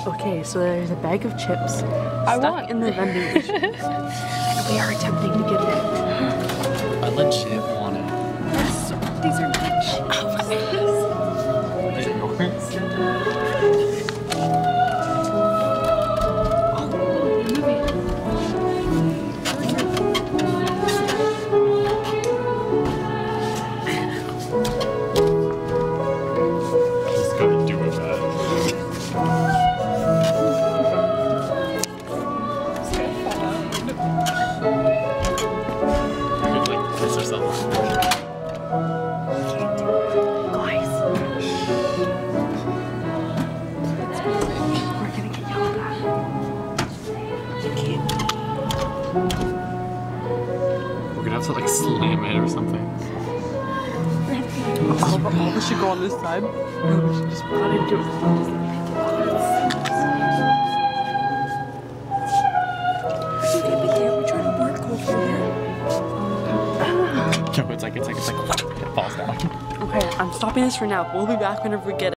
Okay, so there's a bag of chips stuck in the vending machine. And we are attempting to get it. I legit want it. Yes, these are my chips. Oh my goodness. Is it yours? Just gotta do it, man. You could like piss yourself. Guys. We're gonna get yelled at. You can't. We're gonna have to like slam it or something. All of us should go on this side. No, we should just run into it. No, it's like it falls down. Okay, I'm stopping this for now. We'll be back whenever we get it.